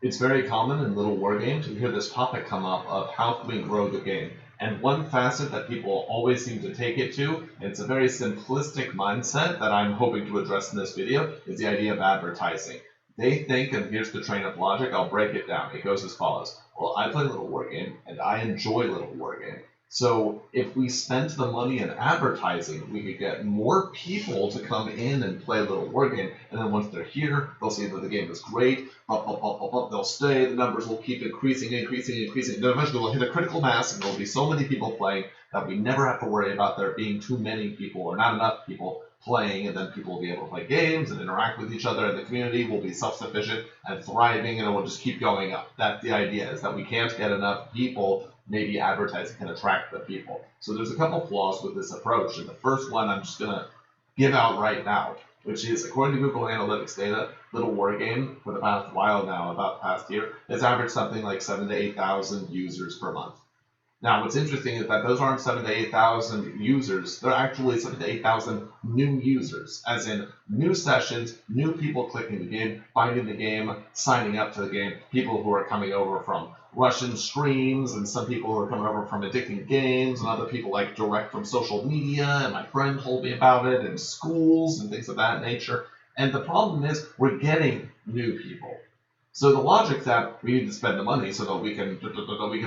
It's very common in Little Wargame to hear this topic come up of how can we grow the game. And one facet that people always seem to take it to, and it's a very simplistic mindset that I'm hoping to address in this video, is the idea of advertising. They think, and here's the train of logic, I'll break it down. It goes as follows. Well, I play Little Wargame, and I enjoy Little Wargame. So if we spent the money in advertising, we could get more people to come in and play a Little Wargame. And then once they're here, they'll see that the game is great. They'll stay. The numbers will keep increasing. Then eventually we'll hit a critical mass, and there'll be so many people playing that we never have to worry about there being too many people or not enough people playing, and then people will be able to play games and interact with each other, and the community will be self-sufficient and thriving, and it will just keep going up. That's the idea, is that we can't get enough people. Maybe advertising can attract the people. So there's a couple flaws with this approach, and the first one I'm just going to give out right now, which is, according to Google Analytics data, Little Wargame, for the past while now, about the past year, has averaged something like 7,000 to 8,000 users per month. Now, what's interesting is that those aren't 7,000 to 8,000 users. They're actually 7,000 to 8,000 new users, as in new sessions, new people clicking the game, finding the game, signing up to the game, people who are coming over from Russian streams, and some people who are coming over from Addicting Games, and other people like direct from social media, and my friend told me about it, and schools, and things of that nature. And the problem is, we're getting new people. So the logic that we need to spend the money so that we can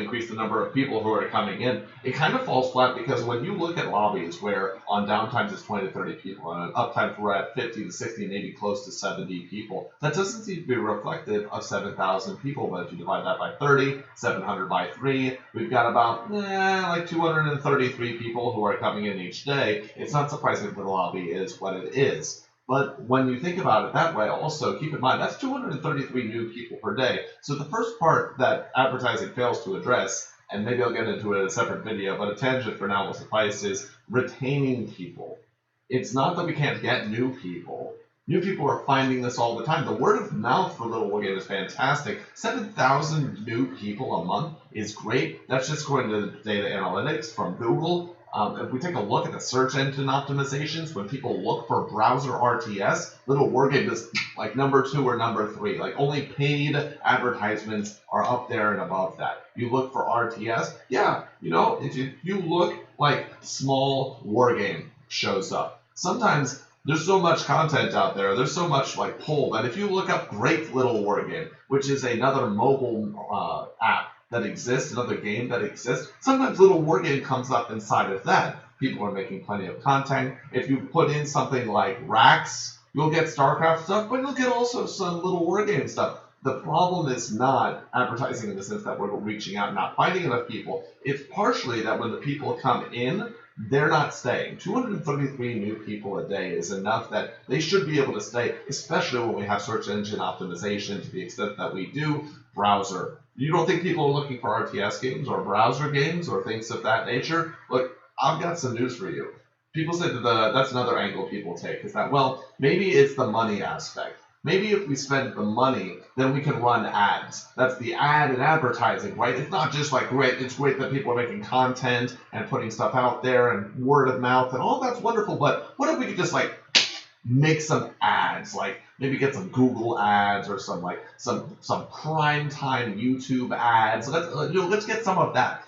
increase the number of people who are coming in, it kind of falls flat, because when you look at lobbies where on downtimes it's 20 to 30 people and on uptimes we're at 50 to 60, maybe close to 70 people, that doesn't seem to be reflective of 7,000 people. But if you divide that by 30, 700 by 3, we've got about like 233 people who are coming in each day. It's not surprising that the lobby is what it is. But when you think about it that way, also keep in mind that's 233 new people per day. So the first part that advertising fails to address, and maybe I'll get into it in a separate video, but a tangent for now will suffice, is retaining people. It's not that we can't get new people. New people are finding this all the time. The word of mouth for Little Wargame is fantastic. 7,000 new people a month is great. That's just according to the data analytics from Google. If we take a look at the search engine optimizations, when people look for browser RTS, Little Wargame is like number 2 or number 3. Like only paid advertisements are up there and above that. You look for RTS, yeah, if you look, like small Wargame shows up. Sometimes there's so much content out there, there's so much like pull, that if you look up Great Little Wargame, which is another mobile app that exists, another game that exists, sometimes Little Wargame comes up inside of that. People are making plenty of content. If you put in something like Rax, you'll get StarCraft stuff, but you'll get also some Little Wargame stuff. The problem is not advertising in the sense that we're reaching out and not finding enough people. It's partially that when the people come in, they're not staying. 233 new people a day is enough that they should be able to stay, especially when we have search engine optimization to the extent that we do. Browser. You don't think people are looking for RTS games or browser games or things of that nature? Look, I've got some news for you. People say that that's another angle people take, is that, well, maybe it's the money aspect. Maybe if we spend the money, then we can run ads. That's the ad and advertising, right? It's not just like, great, it's great that people are making content and putting stuff out there and word of mouth and all that's wonderful, but what if we could just like make some ads, like maybe get some Google ads or some prime time YouTube ads. Let's get some of that.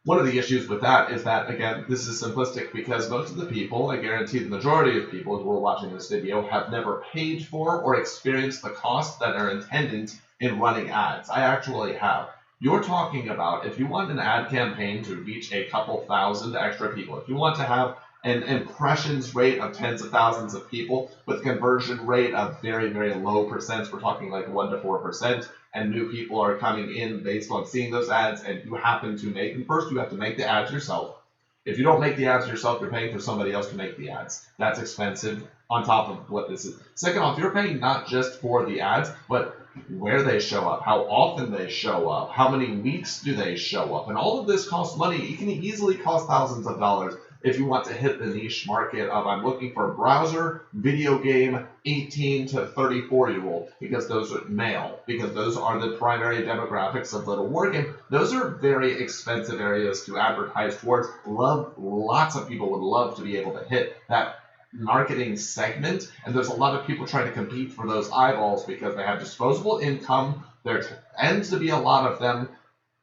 One of the issues with that is that, again, this is simplistic because most of the people, I guarantee the majority of people who are watching this video, have never paid for or experienced the costs that are attendant in running ads. I actually have. You're talking about, if you want an ad campaign to reach a couple thousand extra people, if you want to have an impressions rate of tens of thousands of people with conversion rate of very, very low percents, we're talking like 1 to 4%, and new people are coming in based on seeing those ads, and you happen to make them. First, you have to make the ads yourself. If you don't make the ads yourself, you're paying for somebody else to make the ads. That's expensive on top of what this is. Second off, you're paying not just for the ads, but where they show up, how often they show up, how many weeks do they show up, and all of this costs money. It can easily cost thousands of dollars if you want to hit the niche market of, I'm looking for a browser, video game, 18 to 34-year-old, because those are male, because those are the primary demographics of Little Wargame. Those are very expensive areas to advertise towards. Lots of people would love to be able to hit that marketing segment, and there's a lot of people trying to compete for those eyeballs because they have disposable income. There tends to be a lot of them.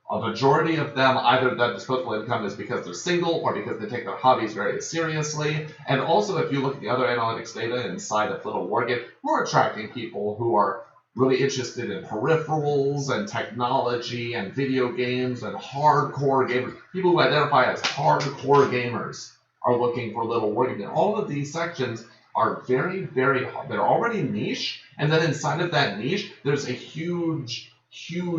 A majority of them, either that disposable income is because they're single or because they take their hobbies very seriously. And also, if you look at the other analytics data inside of LittleWarGame, we're attracting people who are really interested in peripherals and technology and video games and hardcore gamers. People who identify as hardcore gamers are looking for LittleWarGame. And all of these sections are very, very, they're already niche. And then inside of that niche, there's a huge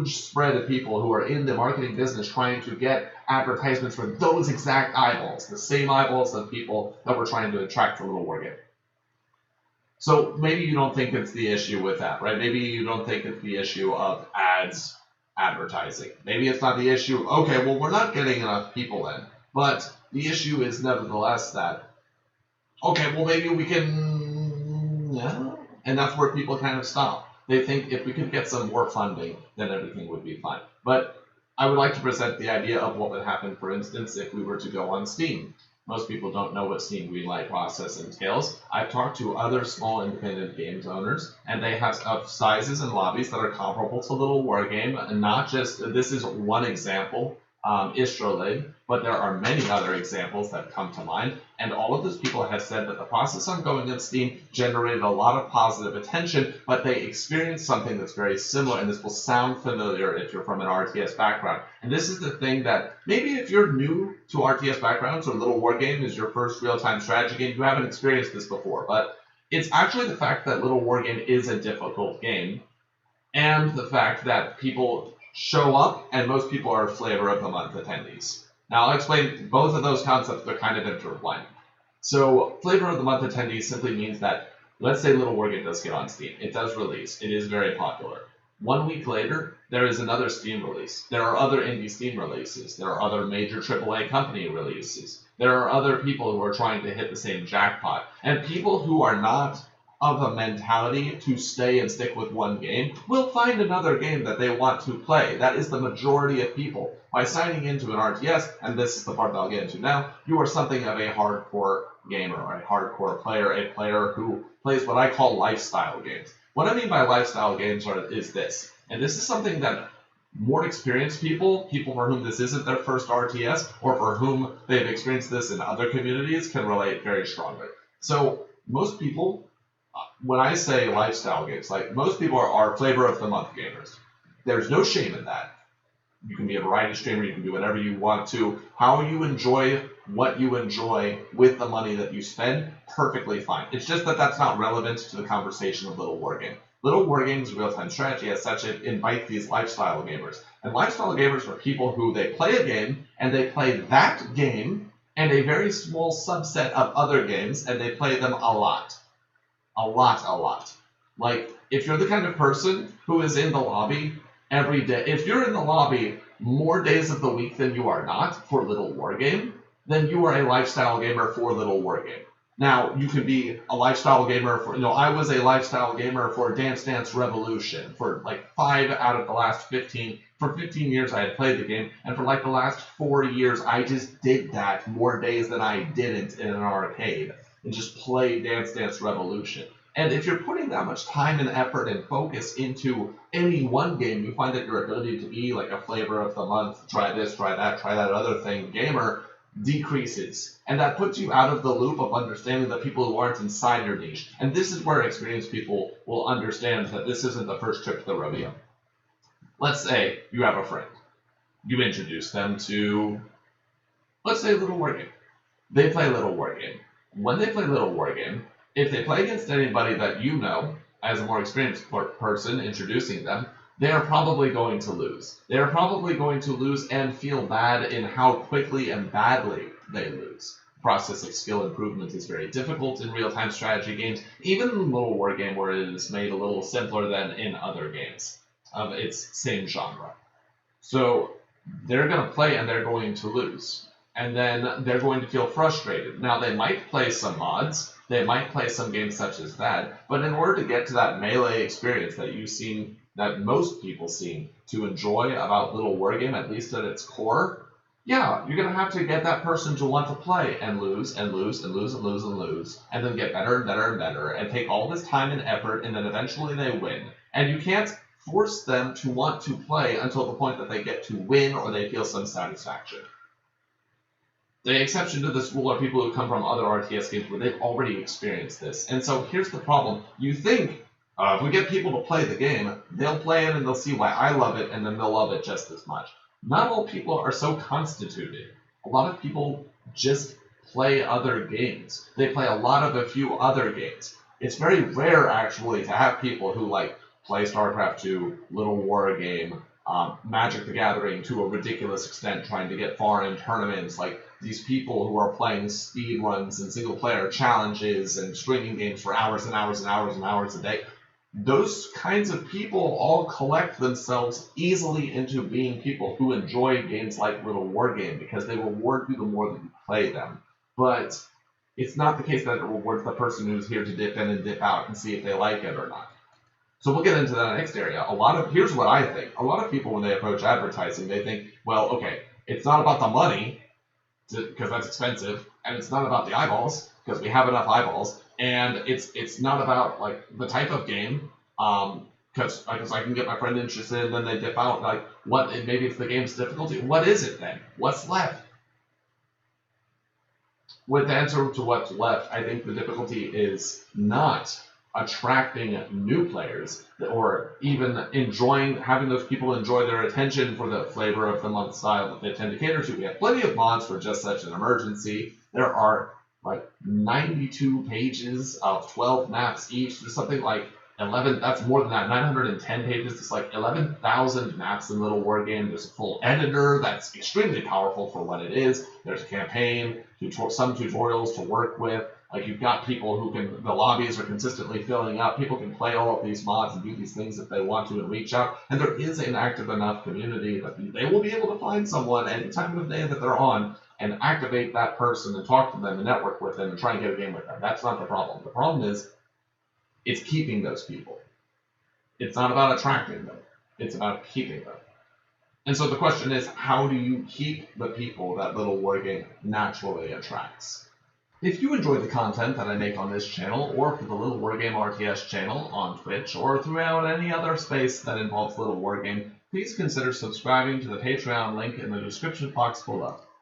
spread of people who are in the marketing business trying to get advertisements for those exact eyeballs, the same eyeballs of people that we're trying to attract for LittleWarGame. So maybe you don't think it's the issue with that, right? Maybe you don't think it's the issue of ads advertising. Maybe it's not the issue, okay, well, we're not getting enough people in. But the issue is nevertheless that, okay, well, maybe we can, no. And that's where people kind of stop. They think if we could get some more funding, then everything would be fine. But I would like to present the idea of what would happen, for instance, if we were to go on Steam. Most people don't know what Steam Greenlight process entails. I've talked to other small independent games owners, and they have sizes and lobbies that are comparable to LittleWarGame, and not just, this is one example, Istrolig, but there are many other examples that come to mind, and all of those people have said that the process on going on Steam generated a lot of positive attention, but they experienced something that's very similar, and this will sound familiar if you're from an RTS background. And this is the thing that maybe if you're new to RTS backgrounds or LittleWarGame is your first real-time strategy game, you haven't experienced this before, but it's actually the fact that LittleWarGame is a difficult game, and the fact that people show up, and most people are flavor of the month attendees. Now, I'll explain both of those concepts. They're kind of intertwined. So, flavor of the month attendees simply means that, let's say LittleWarGame does get on Steam. It does release. It is very popular. 1 week later, there is another Steam release. There are other indie Steam releases. There are other major AAA company releases. There are other people who are trying to hit the same jackpot. And people who are not of a mentality to stay and stick with one game will find another game that they want to play. That is the majority of people. By signing into an RTS, and this is the part that I'll get into now, you are something of a hardcore gamer, a hardcore player, a player who plays what I call lifestyle games. What I mean by lifestyle games is this, and this is something that more experienced people for whom this isn't their first RTS, or for whom they've experienced this in other communities, can relate very strongly. So most people, when I say lifestyle games, like most people are flavor of the month gamers. There's no shame in that. You can be a variety streamer, you can do whatever you want to. How you enjoy what you enjoy with the money that you spend, perfectly fine. It's just that that's not relevant to the conversation of LittleWarGame. LittleWarGame's real-time strategy as such, it invites these lifestyle gamers. And lifestyle gamers are people who they play a game, and they play that game and a very small subset of other games, and they play them a lot. A lot. Like, if you're the kind of person who is in the lobby every day, if you're in the lobby more days of the week than you are not for LittleWarGame, then you are a lifestyle gamer for LittleWarGame. Now, you can be a lifestyle gamer for, I was a lifestyle gamer for Dance Dance Revolution for like 5 out of the last 15. For 15 years, I had played the game, and for like the last 4 years, I just did that more days than I didn't in an arcade. And just play Dance Dance Revolution. And if you're putting that much time and effort and focus into any one game, you find that your ability to be like a flavor of the month, try this, try that other thing gamer decreases. And that puts you out of the loop of understanding the people who aren't inside your niche. And this is where experienced people will understand that this isn't the first trip to the rodeo. Let's say you have a friend. You introduce them to, let's say, LittleWarGame. They play LittleWarGame. When they play LittleWarGame, if they play against anybody that you know, as a more experienced person introducing them, they are probably going to lose. They are probably going to lose and feel bad in how quickly and badly they lose. The process of skill improvement is very difficult in real-time strategy games, even in LittleWarGame, where it is made a little simpler than in other games of its same genre. So they're going to play and they're going to lose. And then they're going to feel frustrated. Now, they might play some mods, they might play some games such as that, but in order to get to that melee experience that most people seem to enjoy about LittleWarGame, at least at its core, yeah, you're going to have to get that person to want to play and lose and lose and lose and lose and lose, and then get better and better and better, and take all this time and effort, and then eventually they win. And you can't force them to want to play until the point that they get to win or they feel some satisfaction. The exception to this rule are people who come from other RTS games where they've already experienced this. And so here's the problem. You think, if we get people to play the game, they'll play it and they'll see why I love it, and then they'll love it just as much. Not all people are so constituted. A lot of people just play other games. They play a lot of a few other games. It's very rare, actually, to have people who play StarCraft 2, LittleWarGame, Magic the Gathering to a ridiculous extent, trying to get far in tournaments, like these people who are playing speed runs and single-player challenges and streaming games for hours and hours and hours and hours a day. Those kinds of people all collect themselves easily into being people who enjoy games like LittleWarGame because they reward you the more that you play them. But it's not the case that it rewards the person who's here to dip in and dip out and see if they like it or not. So we'll get into that next area. Here's what I think. A lot of people, when they approach advertising, they think, well, okay, it's not about the money, because that's expensive, and it's not about the eyeballs, because we have enough eyeballs, and it's not about the type of game, because I can get my friend interested, and then they dip out. Maybe it's the game's difficulty. What is it then? What's left? With the answer to what's left, I think the difficulty is not attracting new players, or even having those people enjoy their attention for the flavor of the month style that they tend to cater to. We have plenty of mods for just such an emergency. There are 92 pages of 12 maps each. There's something like 11, that's more than that, 910 pages. It's 11,000 maps in LittleWarGame. There's a full editor that's extremely powerful for what it is. There's a campaign, some tutorials to work with. You've got people the lobbies are consistently filling up. People can play all of these mods and do these things if they want to and reach out. And there is an active enough community that they will be able to find someone any time of day that they're on and activate that person and talk to them and network with them and try and get a game with them. That's not the problem. The problem is it's keeping those people. It's not about attracting them. It's about keeping them. And so the question is, how do you keep the people that LittleWarGame naturally attracts? If you enjoy the content that I make on this channel, or for the LittleWarGame RTS channel on Twitch, or throughout any other space that involves LittleWarGame, please consider subscribing to the Patreon link in the description box below.